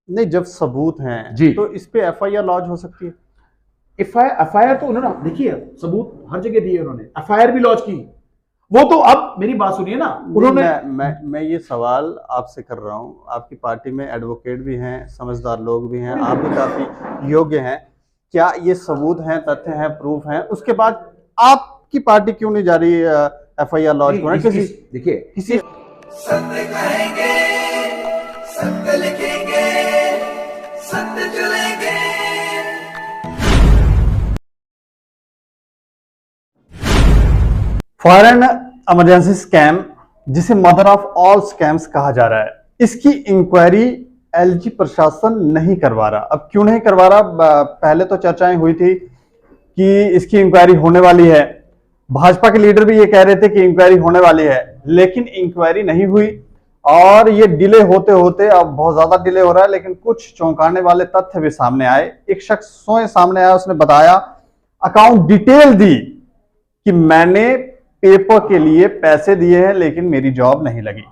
नहीं, जब सबूत हैं जी, तो इस पे एफआईआर लॉन्च हो सकती है। एफआईआर तो उन्होंने, देखिए सबूत हर जगह दिए उन्होंने, एफआईआर भी लॉन्च की। वो तो, अब मेरी बात सुनिए ना, नहीं, उन्होंने, मैं ये सवाल आपसे कर रहा हूँ, आपकी पार्टी में एडवोकेट भी हैं, समझदार लोग भी हैं, आप भी काफी योग्य हैं, क्या ये सबूत हैं, तथ्य हैं, प्रूफ हैं, उसके बाद आपकी पार्टी क्यों नहीं जा रही एफआईआर लॉन्च नहीं, होना किसी देखिए किसी सत्य कहेंगे, सत्य लिखेंगे, सत्य चलेंगे। फॉरेन इमरजेंसी स्कैम, जिसे मदर ऑफ ऑल स्कैम्स कहा जा रहा है, इसकी इंक्वायरी एलजी प्रशासन नहीं करवा रहा। अब क्यों नहीं करवा रहा? पहले तो चर्चाएं हुई थी कि इसकी इंक्वायरी होने वाली है, भाजपा के लीडर भी ये कह रहे थे कि इंक्वायरी होने वाली है, लेकिन इंक्वायरी नहीं हुई और ये डिले होते होते अब बहुत ज्यादा डिले हो रहा है। लेकिन कुछ चौंकाने वाले तथ्य भी सामने आए। एक शख्स स्वयं सामने आया, उसने बताया, अकाउंट डिटेल दी कि मैंने पेपर के लिए पैसे दिए हैं लेकिन मेरी जॉब नहीं लगी,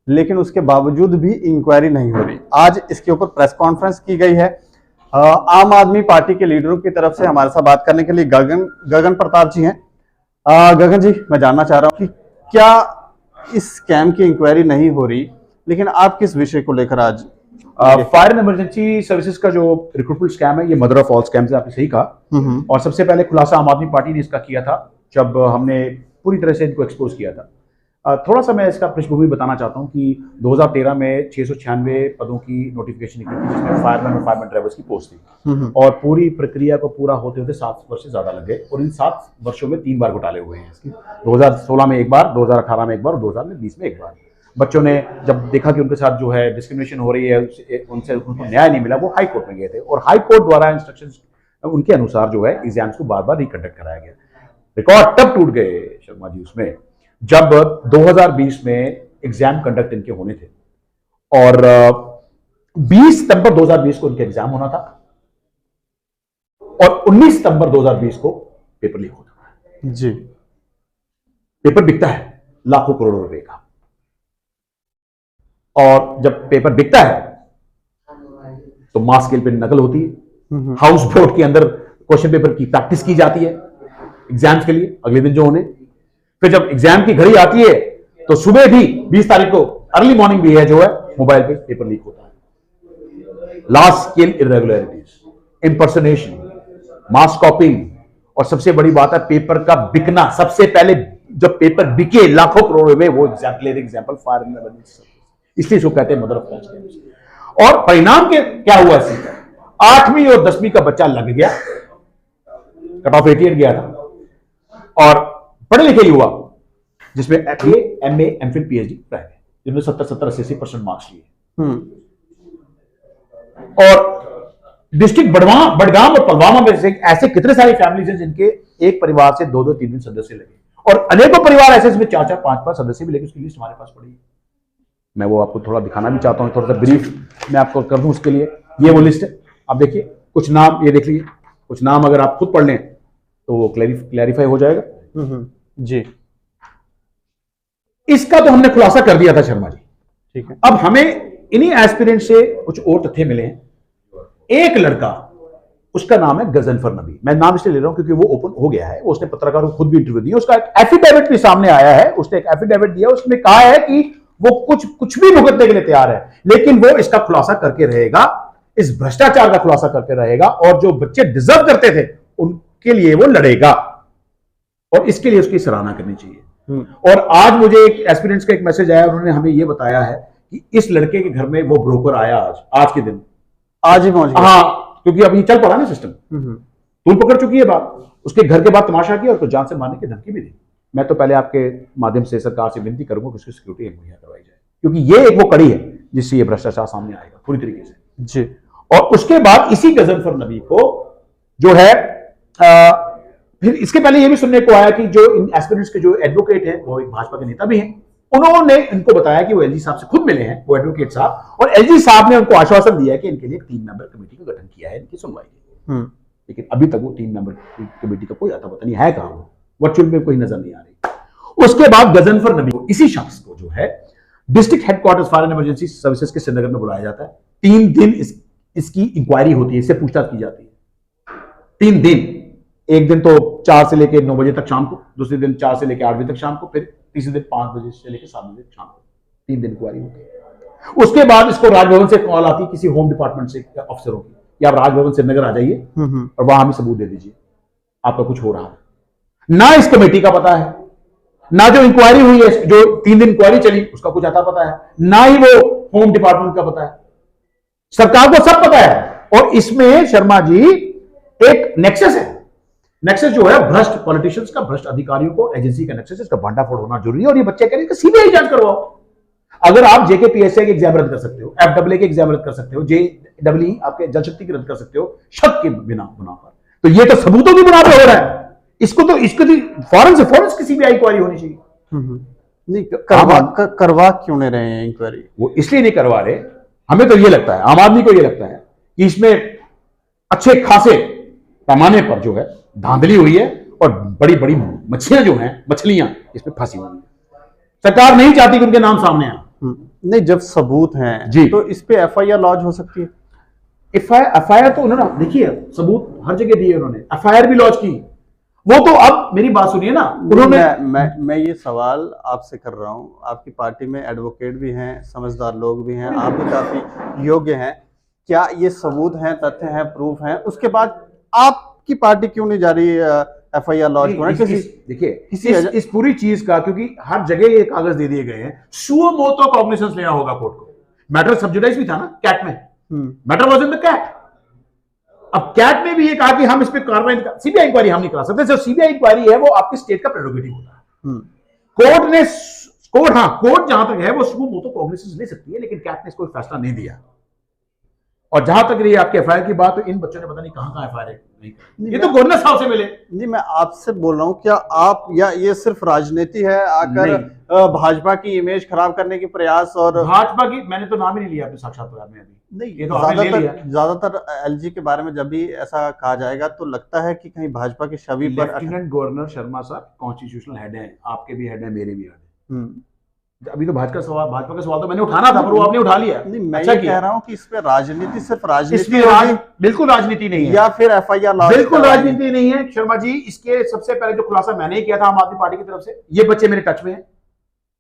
लेकिन उसके बावजूद भी इंक्वायरी नहीं हो रही। आज इसके ऊपर प्रेस कॉन्फ्रेंस की गई है। आम आदमी पार्टी के लीडरों की तरफ से हमारे साथ बात करने के लिए गगन प्रताप जी हैं। गगन जी, मैं जानना चाह रहा हूं कि क्या इस स्कैम की इंक्वायरी नहीं हो रही, लेकिन आप किस विषय को लेकर आज फायर एंड इमरजेंसी सर्विसेज का जो रिक्रूटमेंट स्कैम है, ये मदर ऑफ ऑल स्कैम्स है, आपने सही कहा। और सबसे पहले खुलासा आम आदमी पार्टी ने इसका किया था जब हमने पूरी तरह से इनको एक्सपोज किया था। थोड़ा सा मैं इसका पृष्ठभूमि बताना चाहता हूँ कि 2013 में 696 पदों की नोटिफिकेशन निकली थी, जिसमें फायरमैन और फायरमैन ड्राइवर्स की पोस्ट थी। और पूरी प्रक्रिया को पूरा होते होते 7 वर्ष से ज्यादा लग गए, और इन 7 वर्षों में 3 बार घोटाले हुए हैं इसके। 2016 में एक बार, 2018 में एक बार और 2020 में एक बार। बच्चों ने जब देखा कि उनके साथ जो है डिस्क्रिमिनेशन हो रही है, उनसे उनको न्याय नहीं मिला, वो हाई कोर्ट में गए थे, और हाई कोर्ट द्वारा इंस्ट्रक्शंस उनके अनुसार जो है एग्जाम्स को बार बार रिकंडक्ट कराया गया। रिकॉर्ड तब टूट गए शर्मा जी उसमें, जब 2020 में एग्जाम कंडक्ट इनके होने थे, और 20 सितंबर 2020 को इनके एग्जाम होना था, और 19 सितंबर 2020 को पेपर लीक होता है। जी, पेपर बिकता है लाखों करोड़ों रुपए का, और जब पेपर बिकता है तो मास स्केल पे नकल होती है। हाउस बोर्ड के अंदर क्वेश्चन पेपर की प्रैक्टिस की जाती है एग्जाम्स के लिए अगले दिन जो होने। फिर जब एग्जाम की घड़ी आती है तो सुबह भी 20 तारीख को अर्ली मॉर्निंग भी है जो है मोबाइल पे पेपर लीक होता है। लार्ज स्केल इरेगुलरिटीज, इंपर्सनेशन, मास कॉपिंग, और सबसे बड़ी बात है पेपर का बिकना। सबसे पहले जब पेपर बिके लाखों करोड़ में, वो एग्जाम्पल फायर एंड इमरजेंसी, इसलिए इसको कहते हैं मदर ऑफ ऑल स्कैम्स। और परिणाम के क्या हुआ इससे? 8वीं और 10वीं का बच्चा लग गया, कट ऑफ 88 गया था, और पढ़े लिखे युवा जिसमें बीए, एमए, एमफिल, पीएचडी रह गए, जिन्होंने 70, 80% मार्क्स लिए। और डिस्ट्रिक्ट बडगाम और पुलवामा में से ऐसे कितने सारी फैमिलीज हैं जिनके एक परिवार से 2-2, 3-3 सदस्य लगे, और अनेकों परिवार ऐसे जिसमें 4-4, 5-5 सदस्य भी लगे। उसकी लिस्ट हमारे पास पड़ी है, मैं वो आपको थोड़ा दिखाना भी चाहता हूं, थोड़ा सा ब्रीफ मैं आपको कर दूं उसके लिए। ये वो लिस्ट है, आप देखिए कुछ नाम, ये देख लीजिए कुछ नाम, अगर आप खुद पढ़ लें तो वो क्लैरिफाई हो जाएगा। जी, इसका तो हमने खुलासा कर दिया था शर्मा जी। ठीक है। अब हमें इन्हीं एस्पिरेंट से कुछ और तथ्य मिले हैं। एक लड़का, उसका नाम है गजनफर नबी, मैं नाम इसलिए ले रहा हूं क्योंकि वो ओपन हो गया है, उसने पत्रकारों को खुद भी इंटरव्यू दिया, उसका एक एफिडेविट भी सामने आया है। उसने एक एफिडेविट दिया, उसमें कहा है कि वो कुछ भी भुगतने के लिए तैयार है, लेकिन वो इसका खुलासा करके रहेगा, इस भ्रष्टाचार का खुलासा करके रहेगा, और जो बच्चे डिजर्व करते थे उनके लिए वो लड़ेगा, और इसके लिए उसकी सराहना करनी चाहिए। और आज मुझे एक एस्पिरेंट्स का एक मैसेज आया, उन्होंने हमें यह बताया है कि इस लड़के के घर में वो ब्रोकर आया आज के दिन, आज ही पहुंच गया। हाँ, क्योंकि अभी चल पड़ा ना सिस्टम, तूल पकड़ चुकी है बात। उसके घर के बाद तमाशा किया और उसको जान से मारने की धमकी भी दी। मैं तो पहले आपके माध्यम से सरकार से विनती करूंगा कि उसकी सिक्योरिटी मुहैया करवाई जाए, क्योंकि ये एक वो कड़ी है जिससे ये भ्रष्टाचार सामने आएगा पूरी तरीके से। जी, और उसके बाद इसी गजनफर नबी को जो है फिर इसके पहले ये भी सुनने को आया कि जो इन एस्पिरेंट्स के जो एडवोकेट हैं वो एक भाजपा के नेता भी हैं, उन्होंने इनको बताया कि वो एलजी साहब से खुद मिले हैं, वो एडवोकेट साहब, और एलजी साहब ने उनको आश्वासन दिया है कि इनके लिए एक 3 मेंबर कमेटी का गठन किया है इनकी सुनवाई के लिए। लेकिन अभी तक वो 3 मेंबर कमेटी का कोई अता पता नहीं है, कहां वर्चुअल में कोई नजर नहीं आ रही। उसके बाद गजनफर नबी को, इसी शख्स को जो है district headquarters fire and emergency services के श्रीनगर में बुलाया जाता है 3 दिन इसकी इंक्वायरी होती है, इससे पूछताछ की जाती है। 3 दिन, एक दिन तो 4 से लेकर 9 बजे तक शाम को, दूसरे दिन 4 से लेकर 8 बजे तक शाम को, फिर तीसरे दिन 5 बजे से लेकर 7 बजे तक शाम को। 3 दिन इंक्वायरी होती है। उसके बाद इसको राजभवन से कॉल आती है किसी होम डिपार्टमेंट से अफसरों की, या आप राजभवन श्रीनगर आ जाइए और वहां हमें सबूत दे दीजिए आपका कुछ हो रहा है। ना इस कमेटी का पता है, ना जो इंक्वायरी हुई है, जो 3 दिन इंक्वायरी चली उसका कुछ आता पता है, ना ही वो होम डिपार्टमेंट का पता है। सरकार को सब पता है। और इसमें शर्मा जी एक नेक्सस है। नेक्सस जो है भ्रष्ट पॉलिटिशियंस का, भ्रष्ट अधिकारियों को एजेंसी का नेक्सस, इसका भांडाफोड़ होना जरूरी है। और ये बच्चे कह रहे हैं कि सीबीआई जांच करवाओ। अगर आप जेकेपीएससी के एग्जाम रद्द कर सकते हो, एफडब्ल्यू के एग्जाम रद्द कर सकते हो, जेडब्ल्यू आपके जल शक्ति की रद्द कर सकते हो शक के बिना पर, तो ये तो सबूतों की बुना पे हो रहा है। इसको तो फौरन से सीबीआई इंक्वायरी होनी चाहिए। नहीं करवा क्यों नहीं रहे हैं इंक्वायरी? वो इसलिए नहीं करवा रहे, हमें तो ये लगता है, आम आदमी को ये लगता है कि इसमें अच्छे खासे पैमाने पर जो है धांधली हुई है और बड़ी बड़ी मछलियां जो हैं, मछलियां इसमें फंसी हुई है। सरकार नहीं चाहती कि उनके नाम सामने आए। नहीं, जब सबूत हैं जी तो इस पे एफआईआर लॉन्च हो सकती है। एफआईआर तो उन्होंने, देखिए सबूत हर जगह दिए उन्होंने, एफआईआर भी लॉन्च की। वो तो अब मेरी बात सुनिए ना, उन्होंने मैं ये सवाल आपसे कर रहा हूं, आपकी पार्टी में एडवोकेट भी हैं, समझदार लोग भी हैं, आप भी काफी योग्य हैं, क्या ये सबूत हैं, तथ्य हैं, प्रूफ हैं, उसके बाद आपकी पार्टी क्यों नहीं जा रही एफआईआर लॉन्च होना? देखिए इस पूरी चीज का, क्योंकि हर जगह ये कागज दे दिए गए हैं, सुओ मोटो कॉग्निजेंस लेना होगा कोर्ट को। मैटर सब जुडाइज भी था ना कैट में, matter was in the CAT. अब कैट में भी ये कहा कि हम इस पे कार्रवाई, सीबीआई इंक्वायरी हम नहीं करा सकते। जो सीबीआई इंक्वायरी है वो आपकी स्टेट का प्रेरोगेटिव होता है। कोर्ट जहां तक है वो सुओ मोटो कॉग्निजेंस ले सकती है, लेकिन कैट ने इसको फैसला नहीं दिया। और जहां तक रही आपके एफआईआर की बात, तो इन बच्चों ने पता नहीं कहां एफआईआर नहीं, ये तो गवर्नर साहब से मिले। नहीं, मैं आपसे बोल रहा हूं, क्या आप या ये सिर्फ राजनीति है, आकर भाजपा की इमेज खराब करने की प्रयास? और भाजपा की मैंने तो नाम ही नहीं लिया अपने साक्षात्कार में अभी। नहीं, ये तो ज्यादातर एलजी के बारे में जब भी ऐसा कहा जाएगा तो लगता है कि कहीं भाजपा की छवि पर। लेफ्टिनेंट गवर्नर शर्मा साहब कॉन्स्टिट्यूशनल हेड हैं, आपके भी हेड हैं, मेरे भी हेड हैं। अभी तो भाजपा का सवाल तो मैंने उठाना था, पर वो आपने उठा लिया। नहीं, मैं ये कह रहा हूं कि इस पे राजनीति, सिर्फ राजनीति बिल्कुल राजनीति नहीं है, या फिर एफआईआर लॉन्च बिल्कुल राजनीति नहीं है शर्मा जी। इसके सबसे पहले जो खुलासा मैंने ही किया था आम आदमी पार्टी की तरफ से, ये बच्चे मेरे टच में हैं,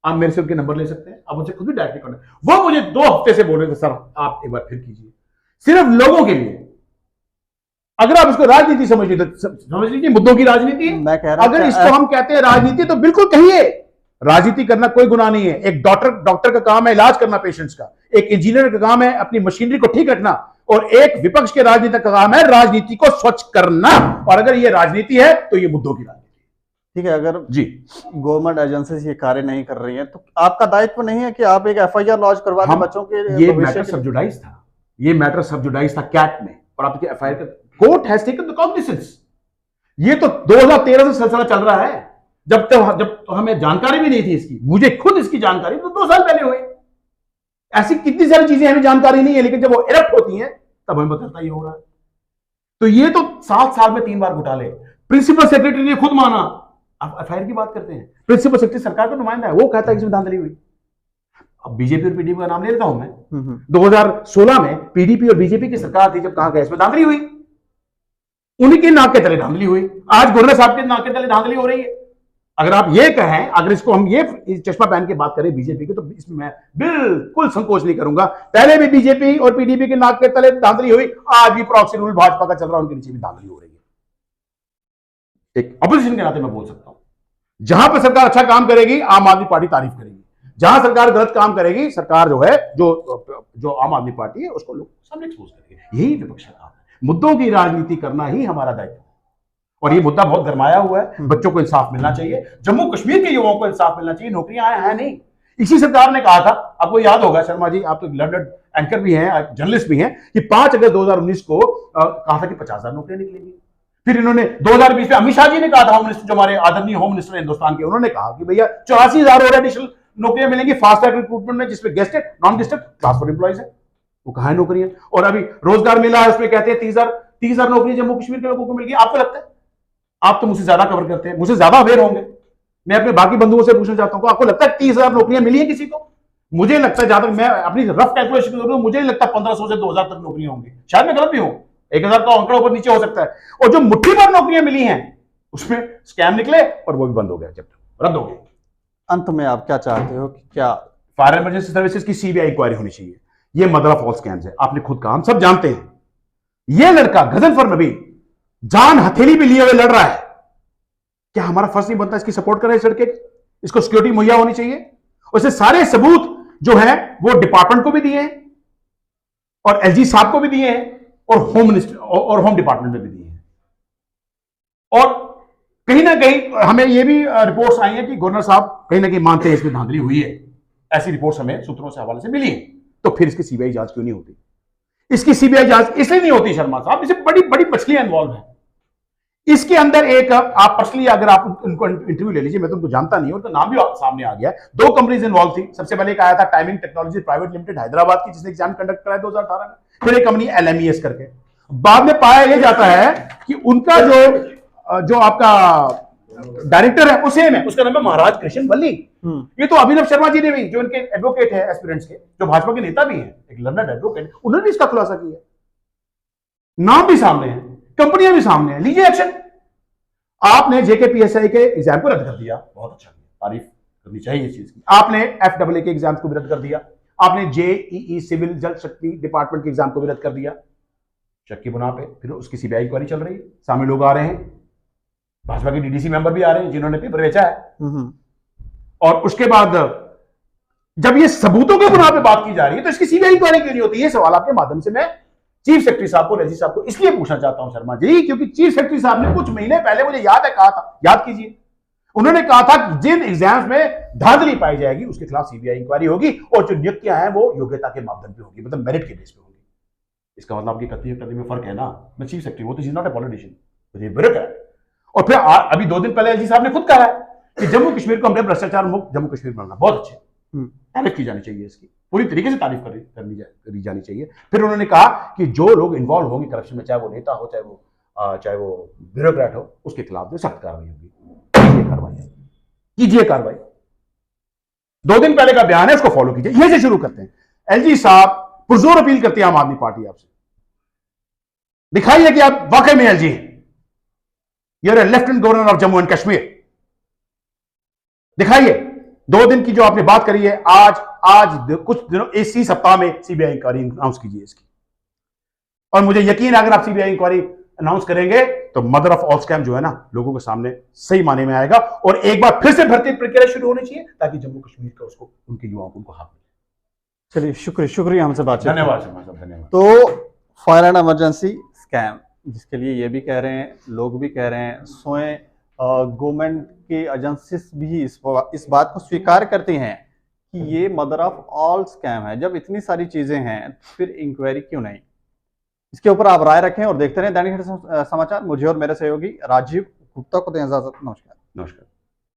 आप मेरे से उनके नंबर ले सकते हैं, आप उनसे खुद भी डायरेक्टली कॉन्टेक्ट। वो मुझे 2 हफ्ते से बोल रहे थे, सर आप एक बार फिर कीजिए, सिर्फ लोगों के लिए। अगर आप इसको राजनीति समझ लीजिए, मुद्दों की राजनीति। मैं कह रहा हूं, अगर इसको हम कहते हैं राजनीति तो बिल्कुल कहिए, राजनीति करना कोई गुनाह नहीं है। एक डॉक्टर का काम है इलाज करना पेशेंट्स का, एक इंजीनियर का काम है अपनी मशीनरी को ठीक रखना, और एक विपक्ष के राजनीति का काम है राजनीति को स्वच्छ करना। और अगर ये राजनीति है तो ये मुद्दों की राजनीति। ठीक है, अगर जी गवर्नमेंट एजेंसी ये कार्य नहीं कर रही है तो आपका दायित्व नहीं है कि आप एक एफआईआर लॉन्च करवा दें बच्चों के? ये मैटर सबजुडाइज था, ये मैटर सबजुडाइज था कैट में, और आपके एफआईआर का court has taken the cognizance. ये तो 2013 से सिलसिला चल रहा है, जब तो हमें जानकारी भी नहीं थी इसकी। मुझे खुद इसकी जानकारी तो 2 साल पहले हुई। ऐसी कितनी सारी चीजें हमें जानकारी नहीं है, लेकिन जब वो इरप्ट होती हैं तब हमें पता ही हो रहा है। तो ये तो 7 साल में 3 बार घोटाले, प्रिंसिपल सेक्रेटरी ने खुद माना। आप एफआईआर की बात करते हैं, प्रिंसिपल सेक्रेटरी सरकार का नुमाइंदा है, वो कहता है कि इसमें धांधली हुई। अब बीजेपी और पीडीपी का नाम ले लेता हूं मैं। 2016 में पीडीपी और बीजेपी की सरकार थी, जब कहा गया इसमें धांधली हुई, उन्हीं के नाक के तले धांधली हुई। आज गवर्नर साहब के नाक के तले धांधली हो रही है। अगर आप ये कहें, अगर इसको हम ये चश्मा पहन के बात करें बीजेपी की, तो इसमें मैं बिल्कुल संकोच नहीं करूंगा। पहले भी बीजेपी और पीडीपी के नाक के तले धांधली हुई, आज भी प्रॉक्सी रूल भाजपा का चल रहा है, उनके नीचे भी धांधली हो रही है। एक अपोजिशन के नाते मैं बोल सकता हूं, जहां पर सरकार अच्छा काम करेगी आम आदमी पार्टी तारीफ करेगी, जहां सरकार गलत काम करेगी, सरकार जो है जो आम आदमी पार्टी है उसको लोग सामने एक्सपोज करेंगे। यही विपक्ष का काम है, मुद्दों की राजनीति करना ही हमारा दायित्व है। और ये मुद्दा बहुत गरमाया हुआ है, बच्चों को इंसाफ मिलना चाहिए, जम्मू कश्मीर के युवाओं को इंसाफ मिलना चाहिए, नौकरियां है नहीं। इसी सरकार ने कहा था, आपको याद होगा शर्मा जी, आप तो लर्नड एंकर भी हैं, जर्नलिस्ट भी हैं, कि 5 अगस्त 2019 को कहा था कि 50,000 नौकरियां निकलेंगी। फिर इन्होंने 2020 में अमित शाह जी ने कहा था, होम मिनिस्टर जो हमारे आदरणीय होम मिनिस्टर हिंदुस्तान के, उन्होंने कहा कि भैया 84,000 और एडिशनल नौकरियां मिलेंगी फास्ट ट्रैक रिक्रूटमेंट में, जिसमें gazetted non gazetted transfer employees है। वो कहा है नौकरियां, और अभी रोजगार मिला है, उसमें कहते हैं 30,000 नौकरियां जम्मू कश्मीर के लोगों को मिल गई। आपको लगता है, आप तो मुझसे ज्यादा कवर करते हैं, मुझसे ज्यादा अवेयर होंगे, मैं अपने बाकी बंधुओं से पूछना चाहता हूं, आपको लगता है 30,000 नौकरियां मिली है किसी को? मुझे लगता है, जहां तक मैं अपनी रफ कैलकुलेशन करूं, मुझे नहीं लगता 1500 से 2000 तक नौकरियां होंगी, शायद मैं गलत भी हूं, 1000 का आंकड़ा ऊपर नीचे हो सकता है। और जो मुट्ठी भर नौकरियां मिली हैं उसमें स्कैम निकले और वो भी बंद हो गया, जब रद्द हो गए। अंत में आप क्या चाहते हो कि क्या फायर इमरजेंसी सर्विसेज की सीबीआई इंक्वायरी होनी चाहिए। ये मदर ऑफ ऑल स्कैम्स है, आपने खुद कहा, हम सब जानते हैं। ये लड़का गजनफर नबी जान हथेली पे लिए हुए लड़ रहा है, क्या हमारा फर्ज नहीं बनता इसकी सपोर्ट करें, इस लड़के, इसको सिक्योरिटी मुहैया होनी चाहिए। उससे सारे सबूत जो है वो डिपार्टमेंट को भी दिए हैं और एलजी साहब को भी दिए हैं और होम मिनिस्टर और होम डिपार्टमेंट में भी दिए हैं। और कहीं ना कहीं हमें ये भी रिपोर्ट्स आई हैं कि गवर्नर साहब कहीं ना कहीं मानते हैं इसमें धांधली हुई है, ऐसी रिपोर्ट्स हमें सूत्रों से हवाले से मिली है। तो फिर इसकी सीबीआई जांच क्यों नहीं होती? इसकी सीबीआई जांच इसलिए नहीं होती शर्मा साहब, इससे बड़ी बड़ी मछलियां इन्वॉल्व हैं। इसके अंदर एक, आप पर्सनली अगर आप उनको इंटरव्यू ले लीजिए, मैं तो उनको जानता नहीं हूं, उनका नाम भी सामने आ गया है। 2 कंपनीज इन्वॉल्व थी। सबसे पहले एक आया था timing technology private limited Hyderabad की, जिसने एग्जाम कंडक्ट कराया 2018 में। फिर एक कंपनी एलएमईएस करके। बाद में पाया यह जाता है कि उनका जो आपका डायरेक्टर है उसे में उसका नाम है महाराज कृष्ण वल्ली। ये तो अभिनव शर्मा जी ने भी, जो इनके एडवोकेट है एस्पिरेंट्स के, जो भाजपा के नेता भी हैं, एक लर्नड एडवोकेट, उन्होंने भी इसका खुलासा किया। नाम भी सामने है, कंपनियां भी सामने हैं, लीजिए एक्शन। आपने जेकेपीएसआई के एग्जाम को रद्द कर दिया, बहुत अच्छा किया, तारीफ करनी चाहिए इस चीज की। आपने एफडब्ल्यू के एग्जाम को भी रद्द कर दिया। आपने जेईई सिविल जल शक्ति डिपार्टमेंट के एग्जाम को भी रद्द कर दिया, शक की बुना पे। फिर उसकी सीबीआई इंक्वायरी चल रही है, सामने लोग आ रहे हैं, भाजपा के डीडीसी मेंबर भी आ रहे हैं जिन्होंने पेपर बेचा है। और उसके बाद जब ये सबूतों के बुना पे बात की जा रही है तो इसकी सीबीआई इंक्वायरी क्यों नहीं होती? ये सवाल आपके माध्यम से मैं चीफ सेक्रेटरी साहब को, रजी साहब को इसलिए पूछना चाहता हूं शर्मा जी, क्योंकि चीफ सेक्रेटरी साहब ने कुछ महीने पहले, मुझे याद है, कहा था, याद कीजिए, उन्होंने कहा था कि जिन एग्जाम्स में धांधली पाई जाएगी उसके खिलाफ सीबीआई इंक्वायरी होगी और जो नियुक्तियां हैं वो योग्यता के मापदंड पे होगी, मतलब मेरिट के बेस पे होगी। इसका मतलब आपकी कथनी करने में फर्क है ना। मैं चीफ सेक्रेटरी, वो तो इज नॉट ए पॉलिटिशियन, मुझे ब्यूरोक्रेट। और फिर अभी 2 दिन पहले एलजी साहब ने खुद कहा है कि जम्मू कश्मीर को हमने भ्रष्टाचार मुक्त जम्मू कश्मीर बनाना, बहुत अच्छे, तारीफ की जानी चाहिए, इसकी पूरी तरीके से तारीफ करी जानी चाहिए। फिर उन्होंने कहा कि जो लोग इन्वॉल्व होंगे करप्शन में, चाहे वो नेता हो, चाहे वो ब्यूरोक्रेट हो, उसके खिलाफ में सख्त कार्रवाई होगी। कीजिए कार्रवाई। 2 दिन पहले का बयान है, उसको फॉलो कीजिए। यहीं से शुरू करते हैं। एलजी साहब पुरजोर अपील करती है आम आदमी पार्टी आपसे, दिखाइए कि आप वाकई में एलजी हैं, you're a lieutenant governor of Jammu and Kashmir. दिखाइए। 2 दिन की जो आपने बात करी है, आज कुछ दिनों, इसी सप्ताह में सीबीआई इंक्वायरी अनाउंस कीजिए इसकी। और मुझे यकीन है अगर आप सीबीआई इंक्वायरी अनाउंस करेंगे तो मदर ऑफ ऑल स्कैम जो है ना, लोगों के सामने सही माने में आएगा। और एक बार फिर से भर्ती प्रक्रिया शुरू होनी चाहिए ताकि जम्मू कश्मीर का उसको, उनके युवाओं को उनको हाथ मिले। चलिए, शुक्रिया हमसे बातचीत। धन्यवाद शर्मा साहब, धन्यवाद। तो फायर एंड इमरजेंसी स्कैम, जिसके लिए ये भी कह रहे हैं, लोग भी कह रहे हैं, स्वयं गवर्नमेंट की एजेंसीज भी इस बात को स्वीकार करती हैं कि ये मदर ऑफ ऑल स्कैम है। जब इतनी सारी चीजें हैं फिर इंक्वायरी क्यों नहीं? इसके ऊपर आप राय रखें और देखते रहें दैनिक समाचार। मुझे और मेरे सहयोगी राजीव गुप्ता को दें इजाजत। नमस्कार। नमस्कार।